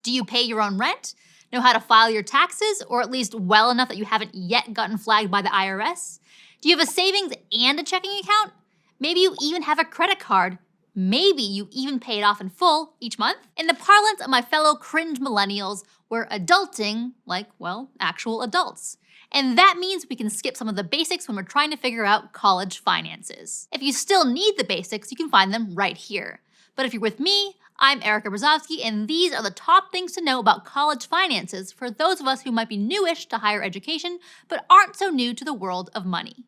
Do you pay your own rent? Know how to file your taxes, or at least well enough that you haven't yet gotten flagged by the IRS? Do you have a savings and a checking account? Maybe you even have a credit card. Maybe you even pay it off in full each month. In the parlance of my fellow cringe millennials, we're adulting like, well, actual adults. And that means we can skip some of the basics when we're trying to figure out college finances. If you still need the basics, you can find them right here. But if you're with me, I'm Erica Brzozowski, and these are the top things to know about college finances for those of us who might be newish to higher education, but aren't so new to the world of money.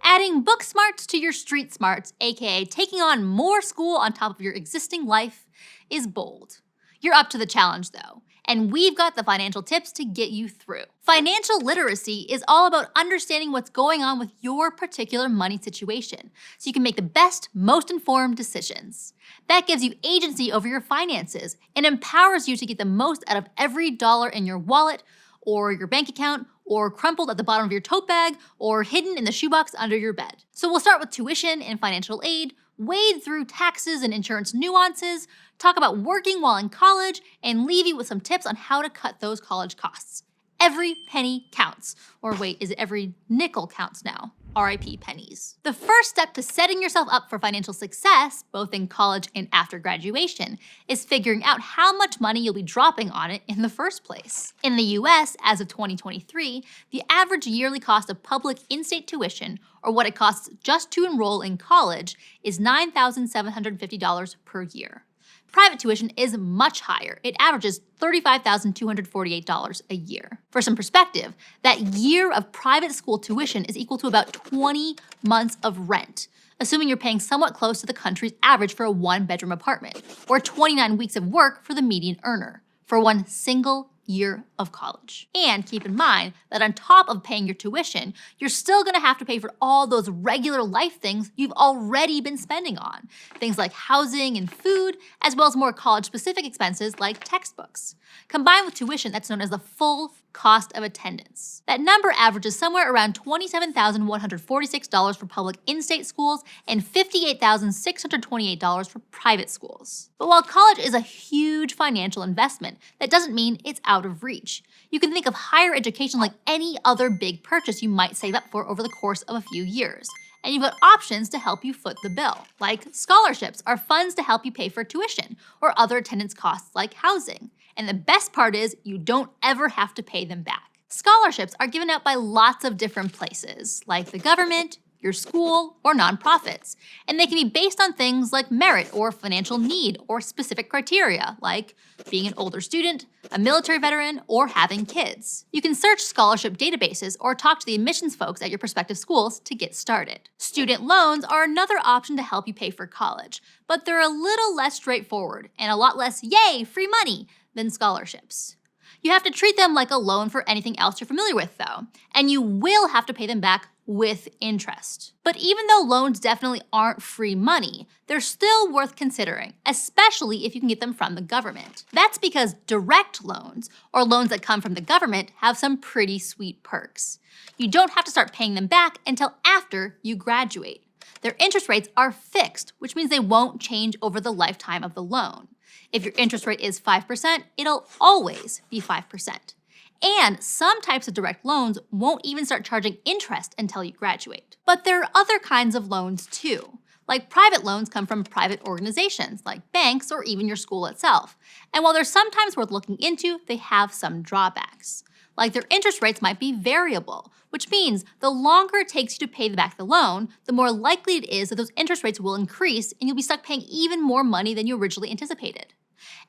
Adding book smarts to your street smarts, aka taking on more school on top of your existing life, is bold. You're up to the challenge though, and we've got the financial tips to get you through. Financial literacy is all about understanding what's going on with your particular money situation, so you can make the best, most informed decisions. That gives you agency over your finances and empowers you to get the most out of every dollar in your wallet, or your bank account, or crumpled at the bottom of your tote bag, or hidden in the shoebox under your bed. So we'll start with tuition and financial aid, wade through taxes and insurance nuances, talk about working while in college, and leave you with some tips on how to cut those college costs. Every penny counts. Or wait, is it every nickel counts now? RIP pennies. The first step to setting yourself up for financial success, both in college and after graduation, is figuring out how much money you'll be dropping on it in the first place. In the US, as of 2023, the average yearly cost of public in-state tuition, or what it costs just to enroll in college, is $9,750 per year. Private tuition is much higher. It averages $35,248 a year. For some perspective, that year of private school tuition is equal to about 20 months of rent, assuming you're paying somewhat close to the country's average for a one-bedroom apartment, or 29 weeks of work for the median earner, for one single year of college. And keep in mind that on top of paying your tuition, you're still gonna have to pay for all those regular life things you've already been spending on. Things like housing and food, as well as more college-specific expenses like textbooks. Combined with tuition, that's known as the full cost of attendance. That number averages somewhere around $27,146 for public in-state schools and $58,628 for private schools. But while college is a huge financial investment, that doesn't mean it's out of reach. You can think of higher education like any other big purchase you might save up for over the course of a few years. And you've got options to help you foot the bill, like scholarships are funds to help you pay for tuition or other attendance costs like housing. And the best part is you don't ever have to pay them back. Scholarships are given out by lots of different places, like the government, your school, or nonprofits. And they can be based on things like merit or financial need or specific criteria, like being an older student, a military veteran, or having kids. You can search scholarship databases or talk to the admissions folks at your prospective schools to get started. Student loans are another option to help you pay for college, but they're a little less straightforward and a lot less yay, free money than scholarships. You have to treat them like a loan for anything else you're familiar with though, and you will have to pay them back with interest. But even though loans definitely aren't free money, they're still worth considering, especially if you can get them from the government. That's because direct loans, or loans that come from the government, have some pretty sweet perks. You don't have to start paying them back until after you graduate. Their interest rates are fixed, which means they won't change over the lifetime of the loan. If your interest rate is 5%, it'll always be 5%. And some types of direct loans won't even start charging interest until you graduate. But there are other kinds of loans too. Like private loans come from private organizations, like banks or even your school itself. And while they're sometimes worth looking into, they have some drawbacks. Like their interest rates might be variable, which means the longer it takes you to pay back the loan, the more likely it is that those interest rates will increase and you'll be stuck paying even more money than you originally anticipated.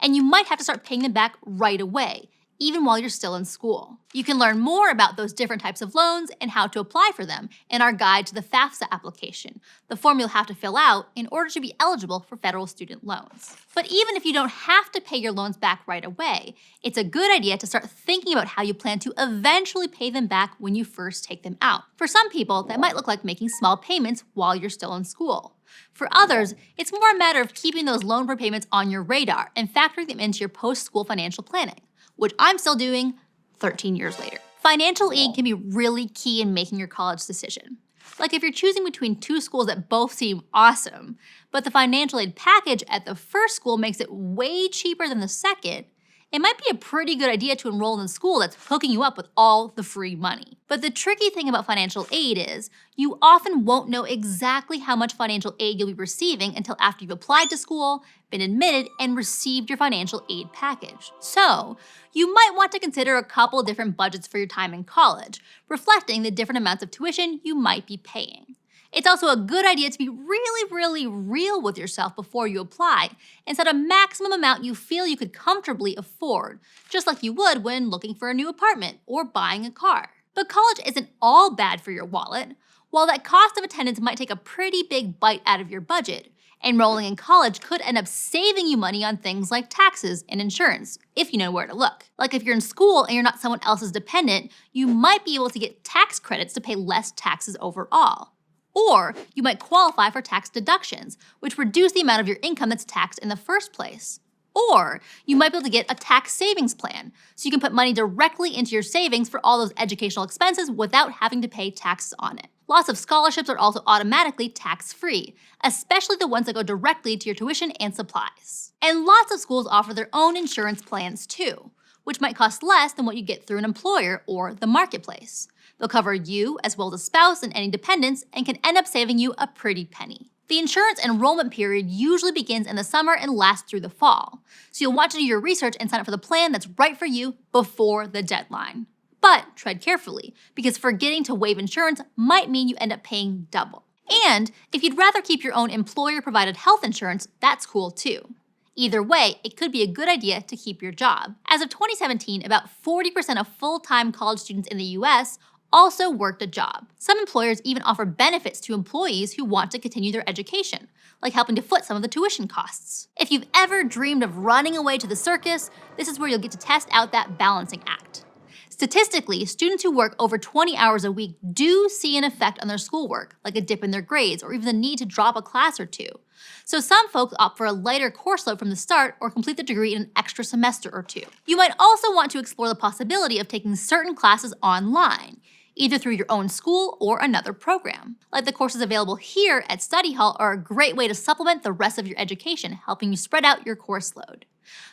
And you might have to start paying them back right away, even while you're still in school. You can learn more about those different types of loans and how to apply for them in our guide to the FAFSA application, the form you'll have to fill out in order to be eligible for federal student loans. But even if you don't have to pay your loans back right away, it's a good idea to start thinking about how you plan to eventually pay them back when you first take them out. For some people, that might look like making small payments while you're still in school. For others, it's more a matter of keeping those loan repayments on your radar and factoring them into your post-school financial planning, which I'm still doing 13 years later. Financial aid can be really key in making your college decision. Like if you're choosing between two schools that both seem awesome, but the financial aid package at the first school makes it way cheaper than the second, it might be a pretty good idea to enroll in the school that's hooking you up with all the free money. But the tricky thing about financial aid is you often won't know exactly how much financial aid you'll be receiving until after you've applied to school, been admitted, and received your financial aid package. So, you might want to consider a couple different budgets for your time in college, reflecting the different amounts of tuition you might be paying. It's also a good idea to be really real with yourself before you apply and set a maximum amount you feel you could comfortably afford, just like you would when looking for a new apartment or buying a car. But college isn't all bad for your wallet. While that cost of attendance might take a pretty big bite out of your budget, enrolling in college could end up saving you money on things like taxes and insurance, if you know where to look. Like if you're in school and you're not someone else's dependent, you might be able to get tax credits to pay less taxes overall. Or you might qualify for tax deductions, which reduce the amount of your income that's taxed in the first place. Or you might be able to get a tax savings plan, so you can put money directly into your savings for all those educational expenses without having to pay taxes on it. Lots of scholarships are also automatically tax-free, especially the ones that go directly to your tuition and supplies. And lots of schools offer their own insurance plans too, which might cost less than what you get through an employer or the marketplace. They'll cover you as well as a spouse and any dependents and can end up saving you a pretty penny. The insurance enrollment period usually begins in the summer and lasts through the fall, so you'll want to do your research and sign up for the plan that's right for you before the deadline. But tread carefully, because forgetting to waive insurance might mean you end up paying double. And if you'd rather keep your own employer-provided health insurance, that's cool too. Either way, it could be a good idea to keep your job. As of 2017, about 40% of full-time college students in the US also worked a job. Some employers even offer benefits to employees who want to continue their education, like helping to foot some of the tuition costs. If you've ever dreamed of running away to the circus, this is where you'll get to test out that balancing act. Statistically, students who work over 20 hours a week do see an effect on their schoolwork, like a dip in their grades or even the need to drop a class or two. So some folks opt for a lighter course load from the start or complete the degree in an extra semester or two. You might also want to explore the possibility of taking certain classes online, either through your own school or another program. Like the courses available here at Study Hall are a great way to supplement the rest of your education, helping you spread out your course load.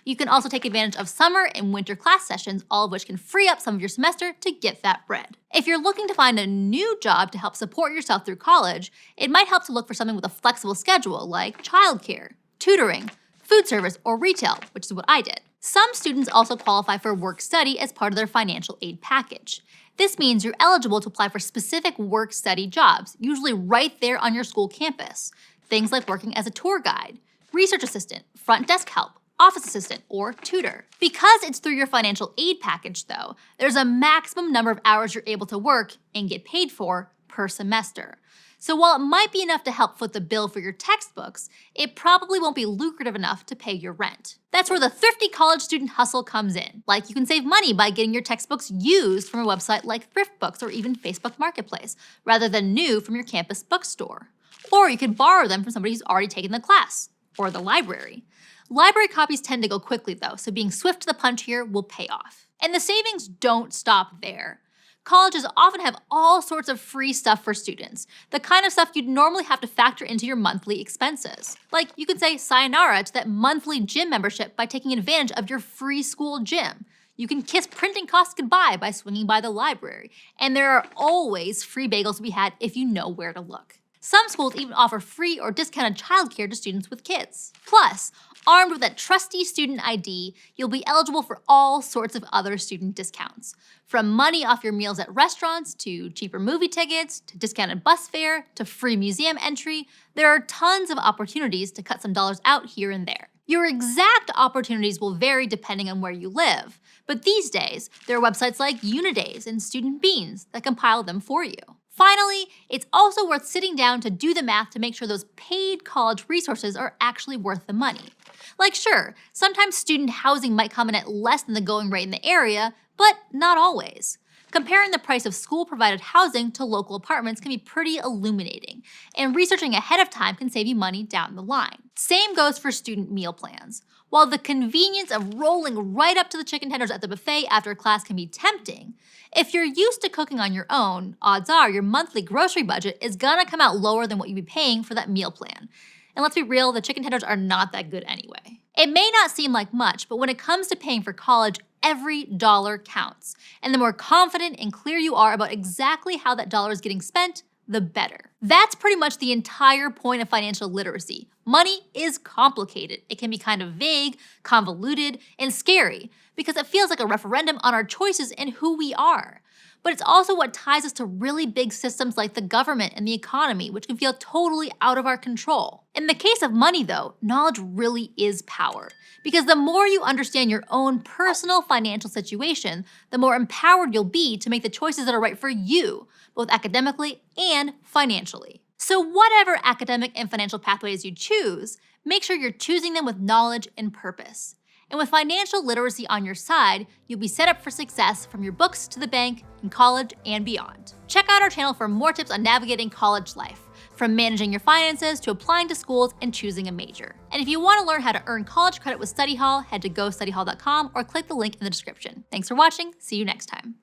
You can also take advantage of summer and winter class sessions, all of which can free up some of your semester to get that bread. If you're looking to find a new job to help support yourself through college, it might help to look for something with a flexible schedule like childcare, tutoring, food service, or retail, which is what I did. Some students also qualify for work-study as part of their financial aid package. This means you're eligible to apply for specific work-study jobs, usually right there on your school campus. Things like working as a tour guide, research assistant, front desk help, office assistant, or tutor. Because it's through your financial aid package, though, there's a maximum number of hours you're able to work and get paid for per semester. So while it might be enough to help foot the bill for your textbooks, it probably won't be lucrative enough to pay your rent. That's where the thrifty college student hustle comes in. Like you can save money by getting your textbooks used from a website like Thrift Books or even Facebook Marketplace, rather than new from your campus bookstore. Or you can borrow them from somebody who's already taken the class, or the library. Library copies tend to go quickly though, so being swift to the punch here will pay off. And the savings don't stop there. Colleges often have all sorts of free stuff for students, the kind of stuff you'd normally have to factor into your monthly expenses. Like you could say sayonara to that monthly gym membership by taking advantage of your free school gym. You can kiss printing costs goodbye by swinging by the library. And there are always free bagels to be had if you know where to look. Some schools even offer free or discounted childcare to students with kids. Plus, armed with that trusty student ID, you'll be eligible for all sorts of other student discounts. From money off your meals at restaurants, to cheaper movie tickets, to discounted bus fare, to free museum entry, there are tons of opportunities to cut some dollars out here and there. Your exact opportunities will vary depending on where you live, but these days, there are websites like Unidays and Student Beans that compile them for you. Finally, it's also worth sitting down to do the math to make sure those paid college resources are actually worth the money. Like sure, sometimes student housing might come in at less than the going rate in the area, but not always. Comparing the price of school-provided housing to local apartments can be pretty illuminating, and researching ahead of time can save you money down the line. Same goes for student meal plans. While the convenience of rolling right up to the chicken tenders at the buffet after class can be tempting, if you're used to cooking on your own, odds are your monthly grocery budget is gonna come out lower than what you'd be paying for that meal plan. And let's be real, the chicken tenders are not that good anyway. It may not seem like much, but when it comes to paying for college, every dollar counts. And the more confident and clear you are about exactly how that dollar is getting spent, the better. That's pretty much the entire point of financial literacy. Money is complicated. It can be kind of vague, convoluted, and scary because it feels like a referendum on our choices and who we are. But it's also what ties us to really big systems like the government and the economy, which can feel totally out of our control. In the case of money, though, knowledge really is power. Because the more you understand your own personal financial situation, the more empowered you'll be to make the choices that are right for you, both academically and financially. So whatever academic and financial pathways you choose, make sure you're choosing them with knowledge and purpose. And with financial literacy on your side, you'll be set up for success from your books to the bank, in college, and beyond. Check out our channel for more tips on navigating college life, from managing your finances to applying to schools and choosing a major. And if you want to learn how to earn college credit with Study Hall, head to gostudyhall.com or click the link in the description. Thanks for watching. See you next time.